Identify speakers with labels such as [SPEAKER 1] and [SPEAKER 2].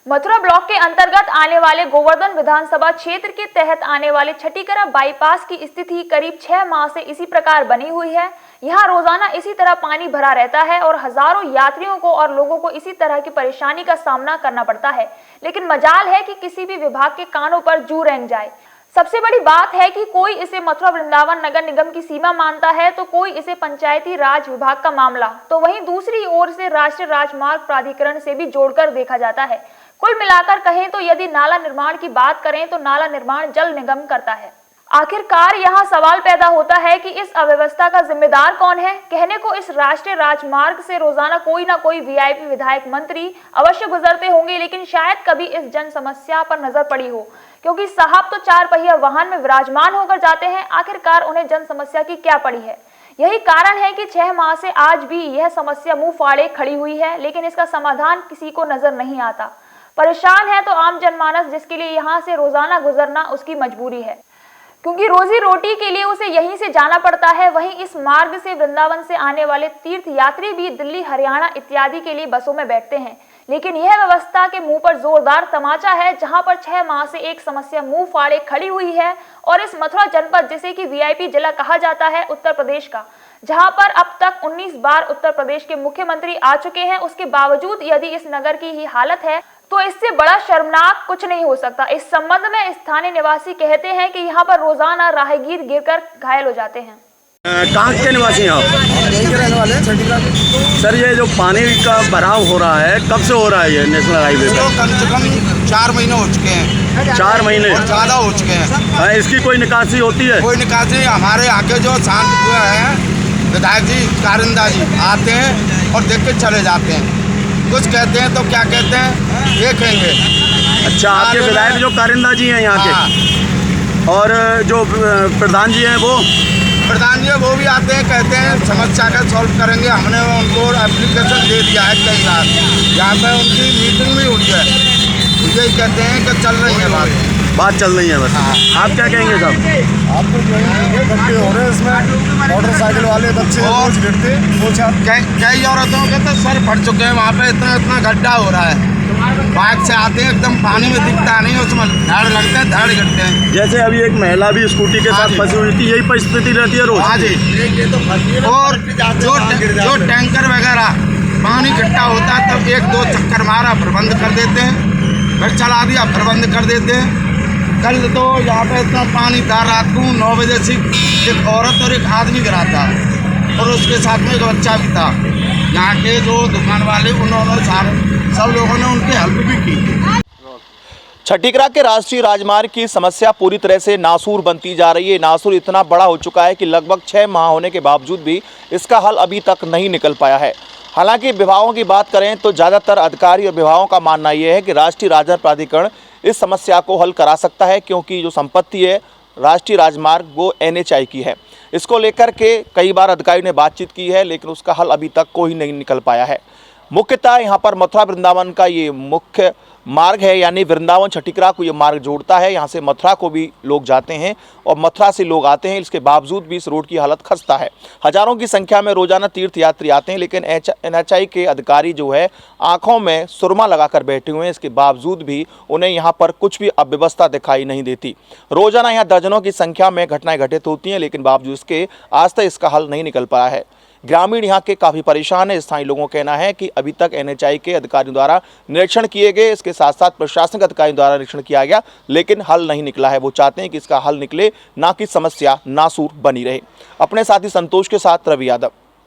[SPEAKER 1] Mathura block के अंतर्गत आने वाले गोवर्धन विधानसभा क्षेत्र के तहत आने वाले छठीकरा बाईपास की स्थिति करीब 6 माह से इसी प्रकार बनी हुई है। यहाँ रोजाना इसी तरह पानी भरा रहता है और हजारों यात्रियों को और लोगों को इसी तरह की परेशानी का सामना करना पड़ता है, लेकिन मजाल है कि किसी भी विभाग के कानों पर जू रेंग जाए। सबसे बड़ी बात है कि कोई इसे मथुरा वृंदावन नगर निगम की सीमा मानता है तो कोई इसे पंचायती राज विभाग का मामला, तो वहीं दूसरी ओर से राष्ट्रीय राजमार्ग प्राधिकरण से भी जोड़कर देखा जाता है। कुल मिलाकर कहें तो यदि नाला निर्माण की बात करें तो नाला निर्माण जल निगम करता है। आखिरकार यहाँ सवाल पैदा होता है कि इस अव्यवस्था का जिम्मेदार कौन है। कहने को इस राष्ट्रीय राजमार्ग से रोजाना कोई ना कोई वीआईपी विधायक मंत्री अवश्य गुजरते होंगे, लेकिन शायद कभी इस जन समस्या पर नजर पड़ी हो, क्योंकि साहब तो 4 पहिया वाहन में विराजमान होकर जाते हैं। आखिरकार उन्हें जन समस्या की क्या पड़ी है। यही कारण है कि 6 माह से आज भी यह समस्या मुंह फाड़े खड़ी हुई है, लेकिन इसका समाधान किसी को नजर नहीं आता। परेशान है तो आम जनमानस, जिसके लिए यहाँ से रोजाना गुजरना उसकी मजबूरी है, क्योंकि रोजी रोटी के लिए उसे यहीं से जाना पड़ता है। वहीं इस मार्ग से वृंदावन से आने वाले तीर्थ यात्री भी दिल्ली, हरियाणा इत्यादि के लिए बसों में बैठते हैं, लेकिन यह व्यवस्था के मुंह पर जोरदार तमाचा है, जहां पर 6 माह से एक समस्या मुंह फाड़े खड़ी हुई है। और इस मथुरा जनपद, जिसे कि वीआईपी जिला कहा जाता है उत्तर प्रदेश का, जहां पर अब तक 19 बार उत्तर प्रदेश के मुख्यमंत्री आ चुके हैं, उसके बावजूद यदि इस नगर की ही हालत है तो इससे बड़ा शर्मनाक कुछ नहीं हो सकता। इस संबंध में स्थानीय निवासी कहते हैं कि यहाँ पर रोजाना राहगीर गिरकर घायल हो जाते हैं।
[SPEAKER 2] कहाँ के निवासी हैं आप?
[SPEAKER 3] यहीं के रहने वाले हैं।
[SPEAKER 2] सर, ये जो पानी का भराव हो रहा है, कब से हो रहा है ये नेशनल हाईवे पे?
[SPEAKER 3] तो कम से कम 4 महीने हो चुके हैं।
[SPEAKER 2] 4 महीने
[SPEAKER 3] ज़्यादा हो चुके हैं।
[SPEAKER 2] इसकी कोई निकासी होती है?
[SPEAKER 3] कोई निकासी हमारे यहाँ के जो शांत हुए हैं विधायक जी, कारिंदा जी आते हैं और देख के चले जाते हैं। कुछ कहते हैं तो क्या कहते हैं ये कहेंगे।
[SPEAKER 2] अच्छा, आपके विधायक जो कारिंदा जी हैं यहाँ के, और जो प्रधान जी हैं
[SPEAKER 3] प्रधान जी वो भी आते हैं, कहते हैं समस्या का सॉल्व करेंगे। हमने उनको एप्लीकेशन दे दिया है कई बार, यहाँ पे उनकी मीटिंग भी हुई है। यही कहते हैं कि चल रही है बात
[SPEAKER 2] चल रही है बस। आप क्या कहेंगे साहब?
[SPEAKER 4] आप तो जो है गड्ढे हो रहे हैं इसमें, मोटरसाइकिल वाले बच्चे रोज गिरते।
[SPEAKER 3] कई औरतों के तो सर फट चुके हैं, वहाँ पे इतना गड्ढा हो रहा है। बाइक से आते हैं, एकदम पानी में दिखता नहीं, उसमें धड़ लगते हैं, धड़ गिरते हैं।
[SPEAKER 2] जैसे अभी एक महिला भी स्कूटी के साथ फंसी हुई थी, यही परिस्थिति रहती है रोज?
[SPEAKER 3] हाँ जी। और जो टैंकर वगैरह पानी इकट्ठा होता है तब 1-2 चक्कर मारा, फिर बंद कर देते हैं, फिर चला दिया, फिर बंद कर देते हैं। कल तो यहाँ पे इतना पानी था, रात को 9 बजे से एक औरत और एक आदमी गिरा था, और उसके साथ में एक बच्चा भी था। यहाँ के जो दुकान वाले, उन्होंने सब लोगों ने उनकी हेल्प भी की।
[SPEAKER 5] छठीकरा के राष्ट्रीय राजमार्ग की समस्या पूरी तरह से नासूर बनती जा रही है। नासूर इतना बड़ा हो चुका है कि लगभग 6 माह होने के बावजूद भी इसका हल अभी तक नहीं निकल पाया है। हालांकि विभागों की बात करें तो ज़्यादातर अधिकारी और विभागों का मानना यह है कि राष्ट्रीय राजमार्ग प्राधिकरण इस समस्या को हल करा सकता है, क्योंकि जो संपत्ति है राष्ट्रीय राजमार्ग वो NHAI की है। इसको लेकर के कई बार अधिकारियों ने बातचीत की है, लेकिन उसका हल अभी तक कोई नहीं निकल पाया है। मुख्यतः यहाँ पर मथुरा वृंदावन का ये मुख्य मार्ग है, यानी वृंदावन छठीकरा को ये मार्ग जोड़ता है। यहाँ से मथुरा को भी लोग जाते हैं और मथुरा से लोग आते हैं। इसके बावजूद भी इस रोड की हालत खस्ता है। हजारों की संख्या में रोजाना तीर्थ यात्री आते हैं, लेकिन NHAI के अधिकारी जो है आंखों में सुरमा लगाकर बैठे हुए हैं। इसके बावजूद भी उन्हें यहाँ पर कुछ भी अव्यवस्था दिखाई नहीं देती। रोजाना यहाँ दर्जनों की संख्या में घटनाएं घटित होती हैं, लेकिन बावजूद इसके आज तक इसका हल नहीं निकल पाया है। ग्रामीण यहाँ के काफ़ी परेशान है। स्थानीय लोगों का कहना है कि अभी तक NHAI के अधिकारियों द्वारा निरीक्षण किए गए, इसके साथ साथ प्रशासनिक अधिकारियों द्वारा निरीक्षण किया गया, लेकिन हल नहीं निकला है। वो चाहते हैं कि इसका हल निकले, ना कि समस्या नासूर बनी रहे। अपने साथी संतोष के साथ रवि यादव।